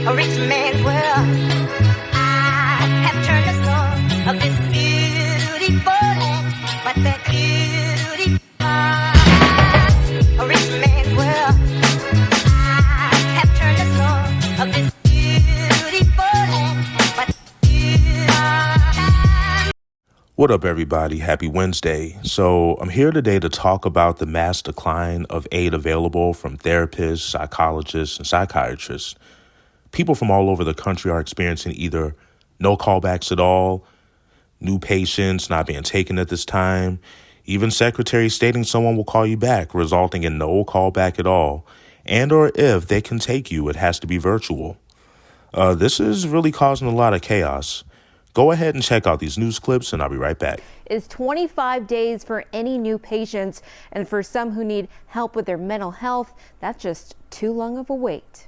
a rich man's world. I have turned the soul of this beautiful land, but that beautiful, a rich man's world. I have turned the soul of this beautiful land, but What up, everybody? Happy Wednesday. So I'm here today to talk about the mass decline of aid available from therapists, psychologists, and psychiatrists. People from all over the country are experiencing either no callbacks at all, new patients not being taken at this time, even secretaries stating someone will call you back, resulting in no callback at all, and or if they can take you, it has to be virtual. This is really causing a lot of chaos. Go ahead and check out these news clips, and I'll be right back. Is 25 days for any new patients, and for some who need help with their mental health, that's just too long of a wait.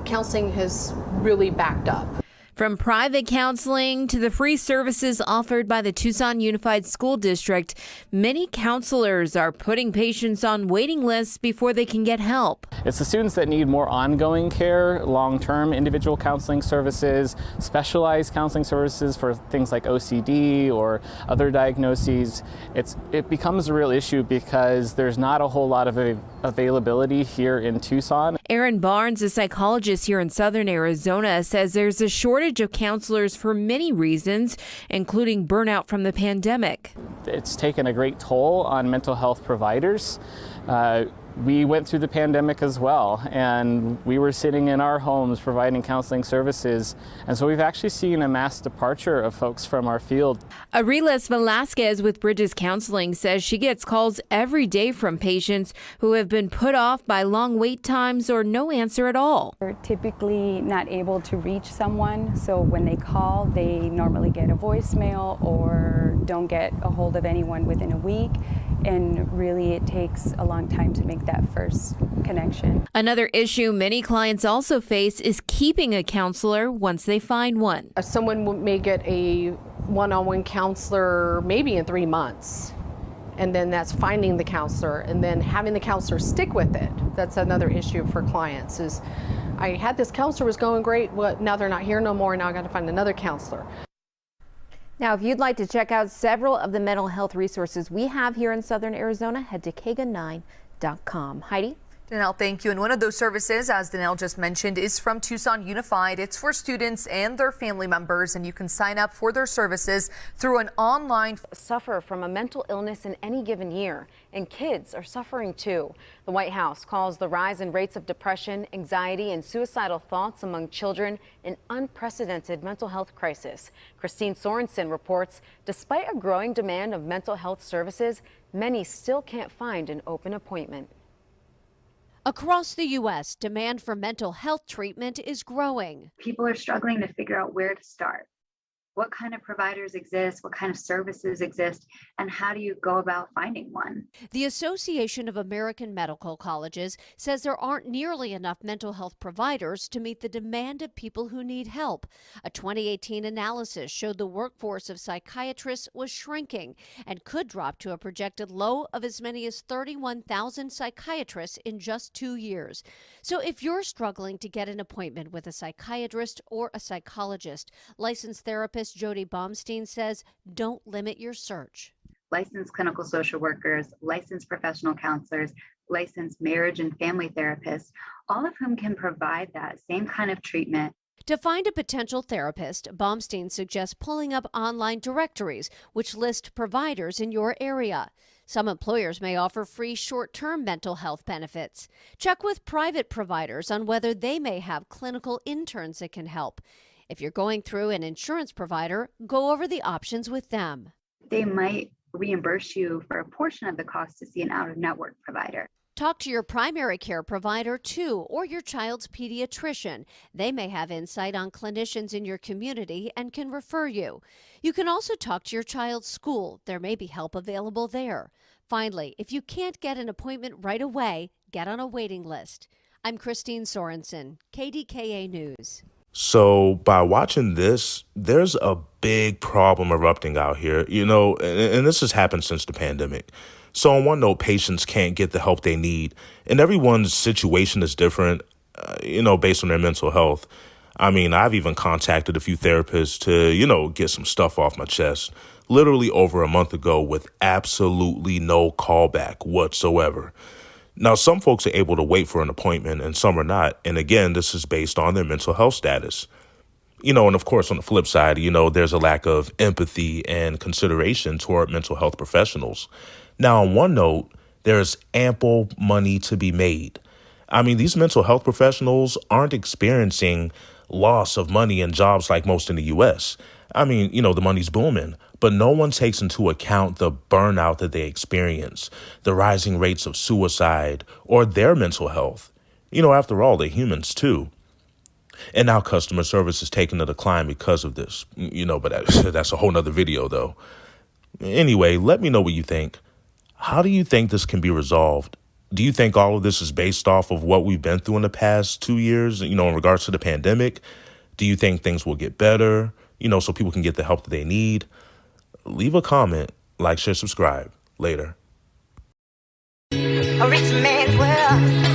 Counseling has really backed up. From private counseling to the free services offered by the Tucson Unified School District, many counselors are putting patients on waiting lists before they can get help. It's the students that need more ongoing care, long-term individual counseling services, specialized counseling services for things like OCD or other diagnoses. It becomes a real issue because there's not a whole lot of availability here in Tucson. Aaron Barnes, a psychologist here in Southern Arizona, says there's a shortage of counselors for many reasons, including burnout from the pandemic. It's taken a great toll on mental health providers. We went through the pandemic as well, and we were sitting in our homes providing counseling services. And so we've actually seen a mass departure of folks from our field. Arelis Velasquez with Bridges Counseling says she gets calls every day from patients who have been put off by long wait times or no answer at all. They're typically not able to reach someone, so when they call, they normally get a voicemail or don't get a hold of anyone within a week. And really, it takes a long time to make that first connection. Another issue many clients also face is keeping a counselor once they find one. Someone may get a one-on-one counselor maybe in 3 months, and then that's finding the counselor and then having the counselor stick with it. That's another issue for clients is, I had this counselor, was going great, well, now they're not here no more, now I got to find another counselor. Now, if you'd like to check out several of the mental health resources we have here in Southern Arizona, head to KGUN9.com. Heidi? Danelle, thank you. And one of those services, as Danelle just mentioned, is from Tucson Unified. It's for students and their family members, and you can sign up for their services through an online. Suffer from a mental illness in any given year, and kids are suffering too. The White House calls the rise in rates of depression, anxiety, and suicidal thoughts among children an unprecedented mental health crisis. Christine Sorensen reports, despite a growing demand of mental health services, many still can't find an open appointment. Across the U.S., demand for mental health treatment is growing. People are struggling to figure out where to start. What kind of providers exist? What kind of services exist? And how do you go about finding one? The Association of American Medical Colleges says there aren't nearly enough mental health providers to meet the demand of people who need help. A 2018 analysis showed the workforce of psychiatrists was shrinking and could drop to a projected low of as many as 31,000 psychiatrists in just 2 years. So if you're struggling to get an appointment with a psychiatrist or a psychologist, licensed therapist Jody Baumstein says, don't limit your search. Licensed clinical social workers, licensed professional counselors, licensed marriage and family therapists, all of whom can provide that same kind of treatment. To find a potential therapist, Baumstein suggests pulling up online directories which list providers in your area. Some employers may offer free short-term mental health benefits. Check with private providers on whether they may have clinical interns that can help. If you're going through an insurance provider, go over the options with them. They might reimburse you for a portion of the cost to see an out-of-network provider. Talk to your primary care provider, too, or your child's pediatrician. They may have insight on clinicians in your community and can refer you. You can also talk to your child's school. There may be help available there. Finally, if you can't get an appointment right away, get on a waiting list. I'm Christine Sorensen, KDKA News. So by watching this, there's a big problem erupting out here, and this has happened since the pandemic. So on one note, patients can't get the help they need, and everyone's situation is different. based on their mental health. I mean, I've even contacted a few therapists to, get some stuff off my chest literally over a month ago with absolutely no callback whatsoever. Now, some folks are able to wait for an appointment and some are not. And again, this is based on their mental health status. And of course, on the flip side, there's a lack of empathy and consideration toward mental health professionals. Now, on one note, there's ample money to be made. I mean, these mental health professionals aren't experiencing loss of money and jobs like most in the U.S. I mean, the money's booming, but no one takes into account the burnout that they experience, the rising rates of suicide, or their mental health. After all, they're humans too. And now customer service is taking a decline because of this, but that's a whole nother video though. Anyway, let me know what you think. How do you think this can be resolved? Do you think all of this is based off of what we've been through in the past 2 years, in regards to the pandemic? Do you think things will get better, so people can get the help that they need? Leave a comment, like, share, subscribe. Later. A rich man's world.